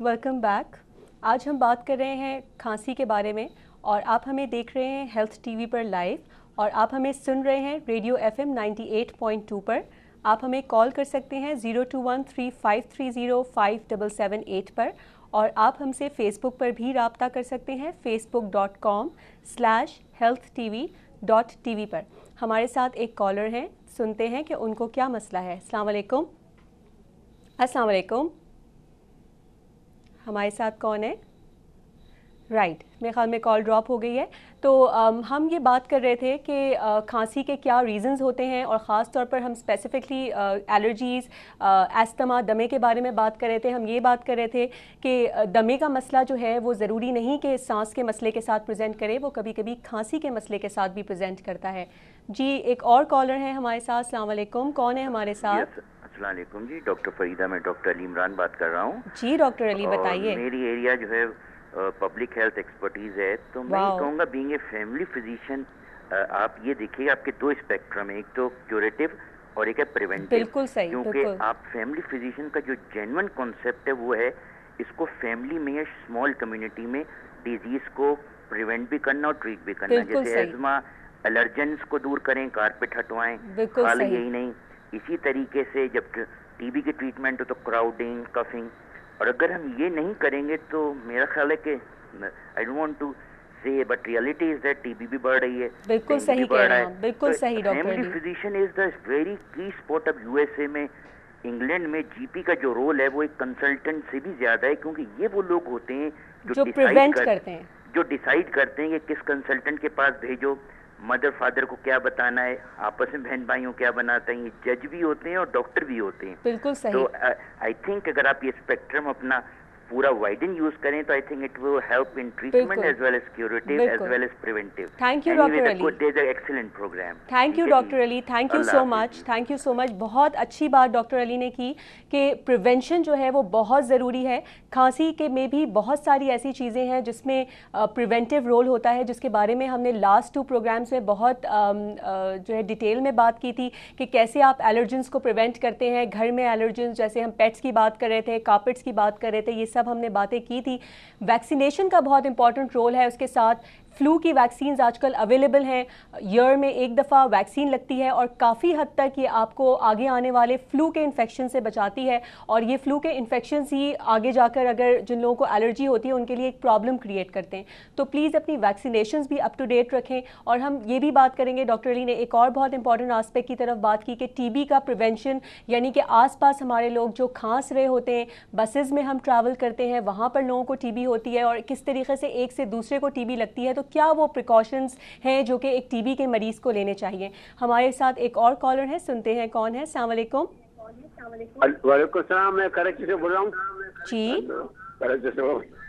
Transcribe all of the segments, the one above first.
Welcome back. आज हम बात कर रहे हैं खांसी के बारे में और आप हमें देख रहे हैं हेल्थ टीवी पर लाइव और आप हमें सुन रहे हैं रेडियो FM 98.2 पर। आप हमें कॉल कर सकते हैं 021353057778 पर और आप हमसे फेसबुक पर भी राब्ता कर सकते हैं facebook.com/healthtv.tv पर। हमारे साथ एक कॉलर हैं, सुनते हैं कि उनको क्या मसला है। अस्सलाम वालेकुम। अस्सलाम वालेकुम। हमारे साथ कौन है? राइट, मेरे ख्याल में कॉल ड्रॉप हो गई है। तो हम ये बात कर रहे थे कि खांसी के क्या रीज़न्स होते हैं और ख़ास तौर पर हम स्पेसिफ़िकली एलर्जीज़, एस्थमा, दमे के बारे में बात कर रहे थे। हम ये बात कर रहे थे कि दमे का मसला जो है वो ज़रूरी नहीं कि सांस के मसले के साथ प्रेजेंट करे, वो कभी कभी खांसी के मसले के साथ भी प्रेजेंट करता है। जी, एक और कॉलर है हमारे साथ। अस्सलाम वालेकुम, कौन है हमारे साथ? अस्सलाम वालेकुम जी, डॉक्टर फरीदा, मैं डॉक्टर अली इमरान बात कर रहा हूँ। जी डॉक्टर अली, बताइए। मेरी एरिया जो है पब्लिक हेल्थ एक्सपर्टीज है, तो मैं ये कहूँगा बीइंग ए फैमिली फिजिशियन, आप ये देखिए आपके दो स्पेक्ट्रम है, एक तो क्यूरेटिव और एक है प्रिवेंटिव। बिल्कुल सही, क्योंकि आप फैमिली फिजिशियन का जो जेन्युइन कॉन्सेप्ट है वो है इसको फैमिली में या स्मॉल कम्युनिटी में डिजीज को प्रिवेंट भी करना और ट्रीट भी करना। जैसे एजमा, एलर्जेंस को दूर करें, कारपेट हटवाएं, खाली यही नहीं, इसी तरीके से जब टीबी की ट्रीटमेंट हो तो क्राउडिंग, कफिंग, और अगर हम ये नहीं करेंगे तो मेरा ख्याल है कि आई डोंट वांट टू से but reality is that TB भी बढ़ रही है। बिल्कुल सही कह रहे हैं, बिल्कुल सही doctor. Family physician is the very की स्पॉट। अब यूएसए में, इंग्लैंड में जीपी का जो रोल है वो एक कंसल्टेंट से भी ज्यादा है, क्योंकि ये वो लोग होते हैं जो प्रिवेंट करते हैं, जो डिसाइड करते हैं कि किस कंसल्टेंट के पास भेजो, मदर फादर को क्या बताना है, आपस में बहन भाइयों क्या बनाता है। ये जज भी होते हैं और डॉक्टर भी होते हैं। बिल्कुल सही। तो आई थिंक अगर आप ये स्पेक्ट्रम अपना पूरा वाइडन यूज करें तो I think it will help in treatment as well as curative as well as preventive. Thank you doctor Ali. Good day, the excellent programme. Thank you doctor Ali, thank you so much, thank you so much. बहुत अच्छी बात doctor Ali ने की कि prevention जो है वो बहुत ज़रूरी है। खांसी के में भी बहुत सारी ऐसी चीज़ें हैं जिसमें प्रिवेंटिव रोल होता है, जिसके बारे में हमने लास्ट 2 प्रोग्राम्स में बहुत जो है डिटेल में बात की थी कि कैसे आप एलर्जेंस को प्रिवेंट करते हैं घर में। एलर्जेंस जैसे हम पेट्स की बात कर रहे थे, कार्पेट्स की बात कर रहे थे, ये सब हमने बातें की थी। वैक्सीनेशन का बहुत इंपॉर्टेंट रोल है, उसके साथ फ्लू की वैक्सीन्स आजकल अवेलेबल हैं। ईयर में एक दफ़ा वैक्सीन लगती है और काफ़ी हद तक ये आपको आगे आने वाले फ्लू के इन्फेक्शन से बचाती है और ये फ्लू के इन्फेक्शन ही आगे जाकर अगर जिन लोगों को एलर्जी होती है उनके लिए एक प्रॉब्लम क्रिएट करते हैं। तो प्लीज़ अपनी वैक्सीनेशंस भी अप टू डेट रखें। और हम ये भी बात करेंगे, डॉक्टर अली ने एक और बहुत इंपॉर्टेंट आस्पेक्ट की तरफ बात की कि टीबी का प्रिवेंशन, यानी कि आसपास हमारे लोग जो खांस रहे होते हैं, बसेस में हम ट्रैवल करते हैं, वहाँ पर लोगों को टीबी होती है और किस तरीके से एक से दूसरे को टीबी लगती है, तो क्या वो प्रिकॉशंस हैं जो कि एक टीबी के मरीज को लेने चाहिए। हमारे साथ एक और कॉलर है, सुनते हैं कौन है। अस्सलाम वालेकुम। वालेकुम सलाम, मैं कराची से बोल रहा हूँ। जी, कराची से।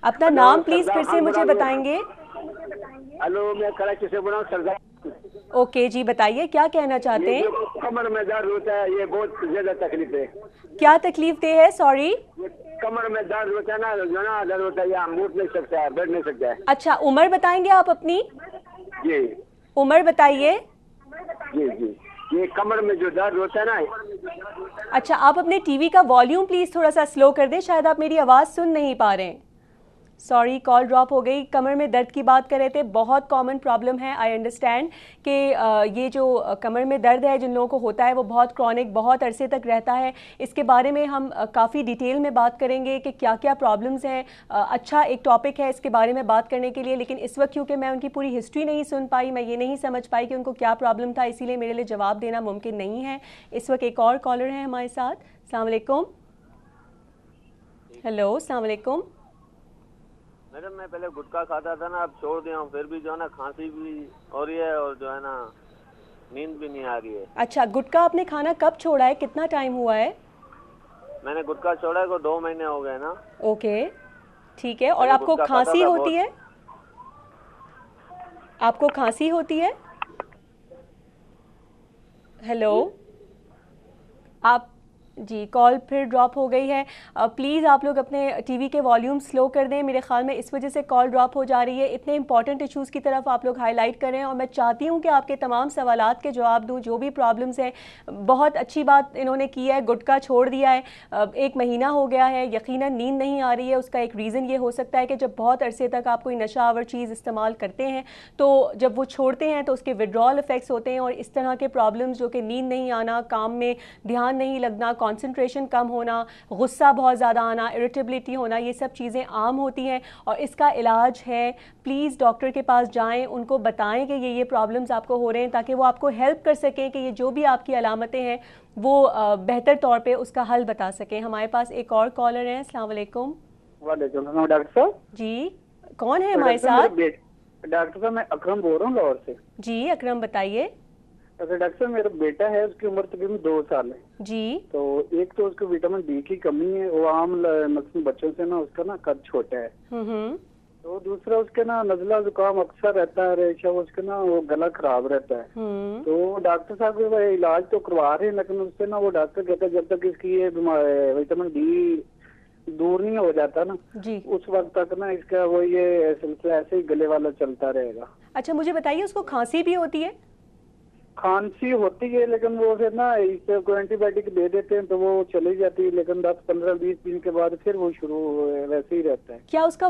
अपना नाम प्लीज फिर से मुझे बताएंगे। हेलो, मैं कराची से बोल रहा हूँ सरदार। ओके जी, बताइए क्या कहना चाहते हैं। कमर में दर्द होता है, ये बहुत ज्यादा तकलीफ है। क्या तकलीफ दे है? सॉरी, कमर में दर्द होता है ना, जो ना दर्द होता है, यहाँ उठ नहीं सकता है, बैठ नहीं सकता है। अच्छा, उम्र बताएंगे आप अपनी? जी, उम्र बताइए। जी जी, ये कमर में जो दर्द होता है ना। अच्छा, आप अपने टीवी का वॉल्यूम प्लीज थोड़ा सा स्लो कर दें, शायद आप मेरी आवाज़ सुन नहीं पा रहे हैं। सॉरी, कॉल ड्रॉप हो गई। कमर में दर्द की बात कर रहे थे, बहुत कॉमन प्रॉब्लम है। आई अंडरस्टैंड कि ये जो कमर में दर्द है जिन लोगों को होता है वो बहुत क्रॉनिक, बहुत अरसे तक रहता है। इसके बारे में हम काफ़ी डिटेल में बात करेंगे कि क्या क्या प्रॉब्लम्स हैं। अच्छा एक टॉपिक है इसके बारे में बात करने के लिए, लेकिन इस वक्त क्योंकि मैं उनकी पूरी हिस्ट्री नहीं सुन पाई, मैं ये नहीं समझ पाई कि उनको क्या प्रॉब्लम था, इसीलिए मेरे लिए जवाब देना मुमकिन नहीं है। इस वक्त एक और कॉलर है हमारे साथ। अस्सलाम वालेकुम। हेलो, अस्सलाम वालेकुम। मैडम, मैं पहले गुटखा खाता था ना, अब छोड़ दिया हूँ, फिर भी जो है ना खांसी भी हो रही है और जो है ना नींद भी नहीं आ रही है। अच्छा, गुटखा आपने खाना कब छोड़ा है, कितना टाइम हुआ है? मैंने गुटखा छोड़ा है को 2 महीने हो गए ना। ओके, ठीक है। और आपको खांसी होती है? आपको खांसी होती है? हेलो, आप जी, कॉल फिर ड्रॉप हो गई है। प्लीज़ आप लोग अपने टीवी के वॉल्यूम स्लो कर दें, मेरे ख्याल में इस वजह से कॉल ड्रॉप हो जा रही है। इतने इंपॉर्टेंट इश्यूज़ की तरफ आप लोग हाईलाइट करें और मैं चाहती हूँ कि आपके तमाम सवालात के जवाब दूँ, जो भी प्रॉब्लम्स हैं। बहुत अच्छी बात इन्होंने की है, गुटखा छोड़ दिया है, 1 महीना हो गया है, यकीनन नींद नहीं आ रही है। उसका एक रीज़न ये हो सकता है कि जब बहुत अरसे तक आप कोई नशा आवर चीज़ इस्तेमाल करते हैं तो जब वो छोड़ते हैं तो उसके विड्रॉल इफ़ेक्ट्स होते हैं और इस तरह के प्रॉब्लम्स जो कि नींद नहीं आना, काम में ध्यान नहीं लगना, कंसंट्रेशन कम होना, गुस्सा बहुत ज़्यादा आना, इरिटेबिलिटी होना, ये सब चीज़ें आम होती हैं और इसका इलाज है। प्लीज़ डॉक्टर के पास जाएं, उनको बताएं कि ये प्रॉब्लम्स आपको हो रहे हैं ताकि वो आपको हेल्प कर सकें कि ये जो भी आपकी अलामतें हैं वो बेहतर तौर पे उसका हल बता सकें। हमारे पास एक और कॉलर हैं। अस्सलाम वालेकुम। वालेकुम सलाम डॉक्टर साहब। जी, कौन है हमारे साथ? डॉक्टर साहब मैं अकरम बोल रहा हूँ लाहौर से। जी अकरम, बताइए। डॉक्टर साहब मेरा बेटा है, उसकी उम्र तकरीबन 2 साल है जी। तो एक तो उसको विटामिन डी की कमी है, वो आम मसलन बच्चों से ना उसका ना कद छोटा है। तो दूसरा उसके ना नजला जुकाम अक्सर रहता है, रेशा उसके ना वो गला खराब रहता है। तो डॉक्टर साहब के इलाज तो करवा रहे हैं लेकिन उससे ना वो डॉक्टर कहते हैं जब तक इसकी ये विटामिन डी दूर नहीं हो जाता ना जी, उस वक्त तक ना इसका वो ये सिलसिला ऐसे ही गले वाला चलता रहेगा। अच्छा, मुझे बताइए उसको खांसी भी होती है? खांसी होती है लेकिन वो फिर ना इससे कोई एंटीबायोटिक दे देते हैं तो वो चली जाती है, लेकिन 10, 15, 20 दिन के बाद फिर वो शुरू वैसे ही रहता है। क्या उसका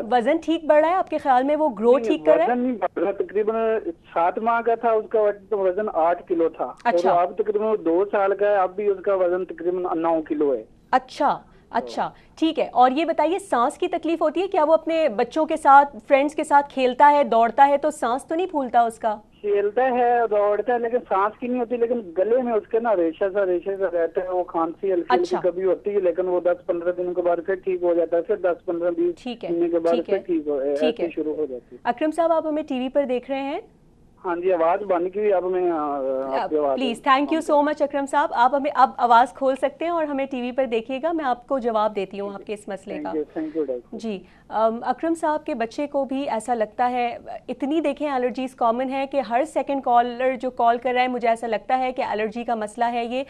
वजन ठीक बढ़ रहा है आपके ख्याल में? वो ग्रो ठीक कर रहा है? वजन नहीं बढ़ रहा, तकरीबन 7 माह का था उसका वजन 8 किलो था। अच्छा। अब तकरीबन 2 साल का है, अब भी उसका वजन तकरीबन 9 किलो है। अच्छा, ठीक है। और ये बताइए, सांस की तकलीफ होती है क्या? वो अपने बच्चों के साथ, फ्रेंड्स के साथ खेलता है, दौड़ता है तो सांस तो नहीं फूलता उसका? खेलता है, दौड़ता है लेकिन सांस की नहीं होती, लेकिन गले में उसके ना रेशा सा रहता है। वो खांसी हल्की कभी होती है लेकिन वो 10-15 दिनों के बाद फिर ठीक हो जाता है, फिर 10-15-20 दिन के बाद फिर ठीक शुरू हो जाती है। अकरम साहब, आप हमें टीवी पर देख रहे हैं? हाँ जी, आवाज बंद की। अब मैं please, thank you so much Akram साहब। आप हमें अब आवाज़ खोल सकते हैं और हमें टीवी पर देखिएगा, मैं आपको जवाब देती हूँ आपके इस मसले का। थैंक यू डॉक्टर जी। अकरम साहब के बच्चे को भी ऐसा लगता है, इतनी देखें एलर्जीज़ कॉमन है कि हर सेकंड कॉलर जो कॉल कर रहा है मुझे ऐसा लगता है कि एलर्जी का मसला है ये।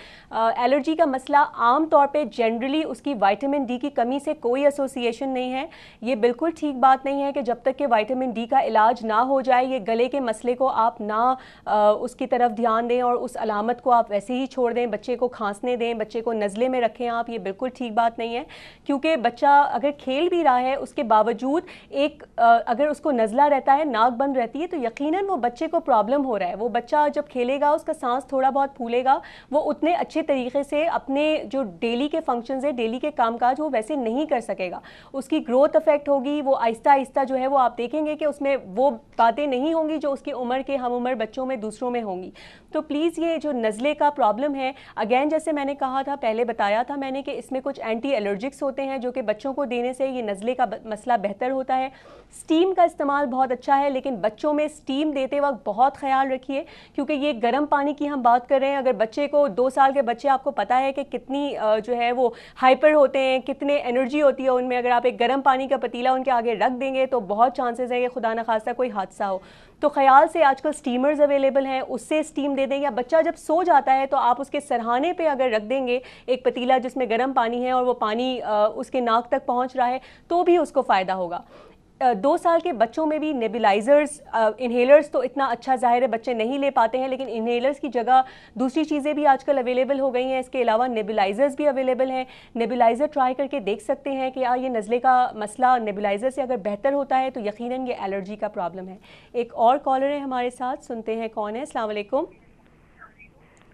एलर्जी का मसला आम तौर पे जनरली उसकी विटामिन डी की कमी से कोई एसोसिएशन नहीं है। ये बिल्कुल ठीक बात नहीं है कि जब तक कि विटामिन डी का इलाज ना हो जाए, ये गले के मसले को आप ना उसकी तरफ ध्यान दें और उस अलामत को आप वैसे ही छोड़ दें, बच्चे को खांसने दें, बच्चे को नज़ले में रखें आप। ये बिल्कुल ठीक बात नहीं है, क्योंकि बच्चा अगर खेल भी रहा है उसके बावजूद अगर उसको नज़ला रहता है, नाक बंद रहती है, तो यकीनन वो बच्चे को प्रॉब्लम हो रहा है। वो बच्चा जब खेलेगा उसका सांस थोड़ा बहुत फूलेगा, वो उतने अच्छे तरीके से अपने जो डेली के फंक्शंस है, डेली के कामकाज, वो वैसे नहीं कर सकेगा। उसकी ग्रोथ अफेक्ट होगी, वो आहिस्ता आहिस्ता जो है वो आप देखेंगे कि उसमें वो बातें नहीं होंगी जो उसकी उम्र के हम उम्र बच्चों में दूसरों में होंगी। तो प्लीज़ ये जो नज़ले का प्रॉब्लम है, अगेन जैसे मैंने कहा था, पहले बताया था मैंने कि इसमें कुछ एंटी एलर्जिक्स होते हैं जो कि बच्चों को देने से ये नज़ले का मसला बेहतर होता है। स्टीम का इस्तेमाल बहुत अच्छा है, लेकिन बच्चों में स्टीम देते वक्त बहुत ख्याल रखिए, क्योंकि ये गर्म पानी की हम बात कर रहे हैं। अगर बच्चे को 2 साल के बच्चे, आपको पता है कि कितनी जो है वो हाइपर होते हैं, कितने एनर्जी होती है उनमें, अगर आप एक गर्म पानी का पतीला उनके आगे रख देंगे तो बहुत चांसेस है कि खुदा न खास्ता कोई हादसा हो। तो ख्याल से आजकल स्टीमर्स अवेलेबल हैं, उससे स्टीम दे दें, या बच्चा जब सो जाता है तो आप उसके सरहाने पे अगर रख देंगे एक पतीला जिसमें गर्म पानी है और वो पानी उसके नाक तक पहुंच रहा है, तो भी उसको फ़ायदा होगा। 2 साल के बच्चों में भी नेबुलाइजर्स, इन्हेलर्स तो इतना अच्छा ज़ाहिर है बच्चे नहीं ले पाते हैं, लेकिन इन्हेलर्स की जगह दूसरी चीज़ें भी आजकल अवेलेबल हो गई हैं। इसके अलावा नेबुलाइजर्स भी अवेलेबल हैं, नेबुलाइज़र ट्राई करके देख सकते हैं कि ये नज़ले का मसला नेबुलाइज़र से अगर बेहतर होता है तो यकीनन ये एलर्जी का प्रॉब्लम है। एक और कॉलर है हमारे साथ, सुनते हैं कौन है। अस्सलाम वालेकुम।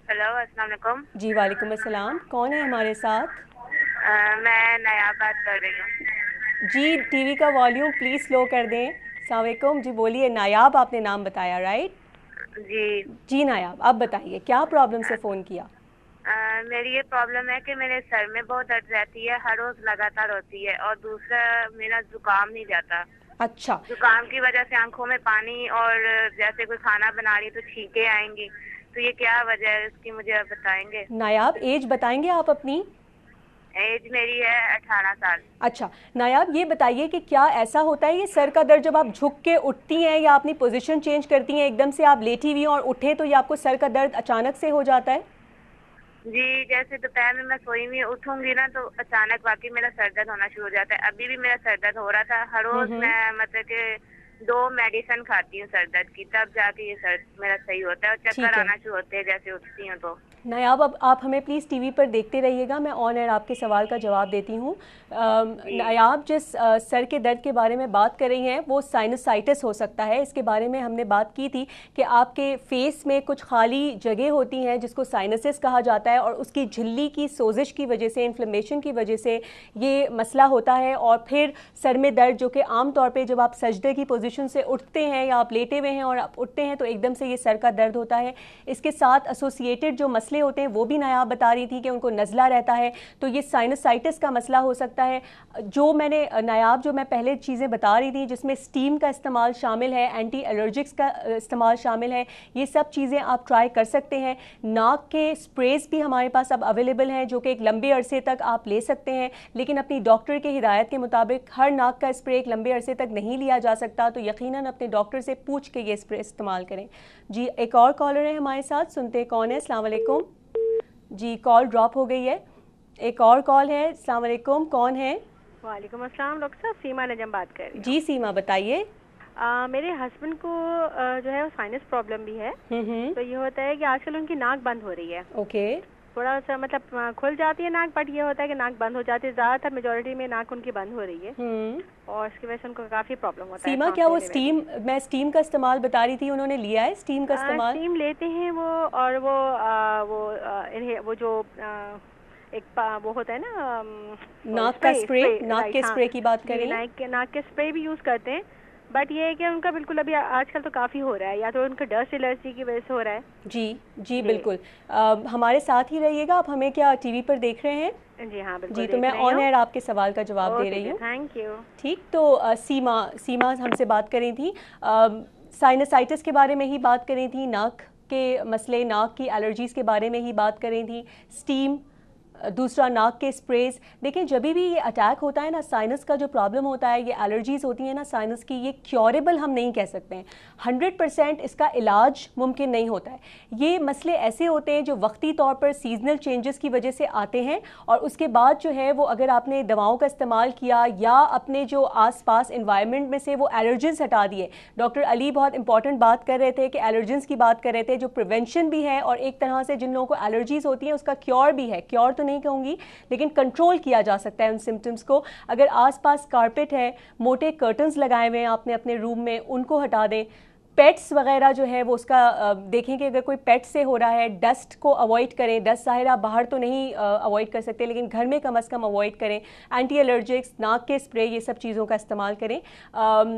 हेलो, अस्सलाम वालेकुम। जी वालेकुम अस्सलाम, कौन है हमारे साथ? मैं नया बात कर रही हूँ। जी, टीवी का वॉल्यूम प्लीज़ स्लो कर दें। अस्सलाम वालेकुम। जी बोलिए। नायाब आपने नाम बताया, राइट? जी नायाब, आप बताइए क्या प्रॉब्लम से फ़ोन किया? मेरी ये प्रॉब्लम है कि मेरे सर में बहुत दर्द रहती है, हर रोज़ लगातार होती है, और दूसरा मेरा जुकाम नहीं जाता। अच्छा। जुकाम की वजह से आंखों में पानी, और जैसे कोई खाना बना रही तो छींके आएंगी, तो ये क्या वजह है इसकी, मुझे आप बताएंगे? नायाब, एज बताएंगे आप अपनी? एज मेरी है 18 साल। अच्छा नायाब, ये बताइए कि क्या ऐसा होता है ये सर का दर्द जब आप झुक के उठती हैं या अपनी पोजीशन चेंज करती हैं, एकदम से आप लेटी हुई और उठे तो ये आपको सर का दर्द अचानक से हो जाता है? जी, जैसे दोपहर में मैं सोई हुई उठूंगी ना तो अचानक वाकई मेरा सर दर्द होना शुरू हो जाता है। अभी भी मेरा सर दर्द हो रहा था। हर रोज मैं मतलब कि 2 मेडिसिन खाती हूँ सर दर्द की, तब जाके ये सर मेरा सही होता है और चक्कर आना शुरू होते हैं जैसे उठती हूँ तो। नायाब, अब आप हमें प्लीज़ टीवी पर देखते रहिएगा, मैं ऑन एयर आपके सवाल का जवाब देती हूँ। नायाब, जिस सर के दर्द के बारे में बात कर रही हैं वो साइनसाइटिस हो सकता है। इसके बारे में हमने बात की थी कि आपके फेस में कुछ खाली जगह होती हैं जिसको साइनसिस कहा जाता है, और उसकी झिल्ली की सोजिश की वजह से, इन्फ्लेमेशन की वजह से ये मसला होता है। और फिर सर में दर्द, जो कि आम तौर पे जब आप सजदे की पोजीशन से उठते हैं या आप लेटे हुए हैं और आप उठते हैं तो एकदम से ये सर का दर्द होता है। इसके साथ एसोसिएटेड जो मसले होते हैं वो भी नायाब बता रही थी कि उनको नज़ला रहता है, तो ये साइनसाइटिस का मसला हो सकता है। जो मैं पहले चीज़ें बता रही थी जिसमें स्टीम का इस्तेमाल शामिल है, एंटी एलर्जिक्स का इस्तेमाल शामिल है, ये सब चीज़ें आप ट्राई कर सकते हैं। नाक के स्प्रेज भी हमारे पास अब अवेलेबल हैं जो कि एक लंबे अरसे तक आप ले सकते हैं, लेकिन अपनी डॉक्टर के हिदायत के मुताबिक हर नाक का स्प्रे एक लंबे अरसे तक नहीं लिया जा सकता, तो यकीनन अपने डॉक्टर से पूछ के ये स्प्रे इस्तेमाल करें। जी, एक और कॉलर है हमारे साथ, सुनते हैं कौन है। अस्सलाम वालेकुम। जी, कॉल ड्रॉप हो गई है। एक और कॉल है। अस्सलाम वालेकुम, कौन है? वालेकुम अस्सलाम डॉक्टर साहब, सीमा नजम बात कर रही हूँ। जी सीमा, बताइए। मेरे हस्बैंड को जो है साइनस प्रॉब्लम भी है। तो ये होता है कि आजकल उनकी नाक बंद हो रही है। ओके। थोड़ा सा मतलब खुल जाती है नाक, बट ये होता है कि नाक बंद हो जाती है। ज़्यादातर मेजोरिटी में नाक उनकी बंद हो रही है और इसकी वजह से उनको काफ़ी प्रॉब्लम होता है। सीमा, क्या वो मैं स्टीम का इस्तेमाल बता रही थी, उन्होंने लिया है स्टीम का इस्तेमाल? स्टीम लेते हैं वो, और वो जो एक वो होता है ना नाक का स्प्रे, नाक के स्प्रे की बात करें, नाक के स्प्रे भी यूज़ करते हैं। बट ये है कि उनका बिल्कुल अभी आजकल तो काफ़ी हो रहा है, या तो उनका डस्ट एलर्जी की वजह से हो रहा है। जी बिल्कुल। हमारे साथ ही रहिएगा। आप हमें क्या टीवी पर देख रहे हैं? जी हाँ बिल्कुल। जी, तो मैं ऑन एयर आपके सवाल का जवाब दे रही हूँ। Thank you. ठीक, तो सीमा हमसे बात कर रही थी, साइनसाइटिस के बारे में ही बात कर रही थी, नाक के मसले, नाक की एलर्जीज़ के बारे में ही बात कर रही थी, स्टीम, दूसरा नाक के स्प्रेज। देखिए, जब भी ये अटैक होता है ना, साइनस का जो प्रॉब्लम होता है, ये एलर्जीज होती हैं ना साइनस की, ये क्योरेबल हम नहीं कह सकते हैं। 100% इसका इलाज मुमकिन नहीं होता है। ये मसले ऐसे होते हैं जो वक्ती तौर पर सीजनल चेंजेस की वजह से आते हैं, और उसके बाद जो है वो अगर आपने दवाओं का इस्तेमाल किया या अपने जो आसपास इन्वायरमेंट में से वो एलर्जेंस हटा दिए। डॉक्टर अली बहुत इंपॉर्टेंट बात कर रहे थे कि एलर्जेंस की बात कर रहे थे, जो प्रिवेंशन भी है और एक तरह से जिन लोगों को एलर्जीज होती हैं उसका क्योर भी है। क्योर तो नहीं कहूँगी, लेकिन कंट्रोल किया जा सकता है उन सिम्टम्स को। अगर आसपास कारपेट है, मोटे कर्टन्स लगाए हुए हैं आपने अपने रूम में, उनको हटा दें। पेट्स वगैरह जो है वो उसका देखें कि अगर कोई पेट से हो रहा है, डस्ट को अवॉइड करें। डस्ट ज़ाहिर आप बाहर तो नहीं अवॉइड कर सकते, लेकिन घर में कम से कम अवॉइड करें। एंटी एलर्जिक्स, नाक के स्प्रे, ये सब चीज़ों का इस्तेमाल करें।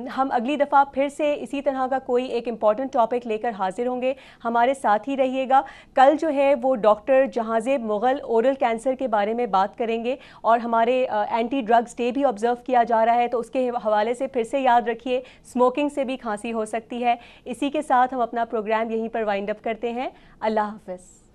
हम अगली दफ़ा फिर से इसी तरह का कोई एक इम्पॉर्टेंट टॉपिक लेकर हाजिर होंगे। हमारे साथ ही रहिएगा। कल जो है वो doctor Jahanzeb Mughal oral cancer के बारे में बात करेंगे, और हमारे एंटी ड्रग्स डे भी ऑब्जर्व किया जा रहा है, तो उसके हवाले से फिर से याद रखिए, स्मोकिंग से भी खांसी हो सकती है। इसी के साथ हम अपना प्रोग्राम यहीं पर वाइंड अप करते हैं। अल्लाह हाफ़िज़।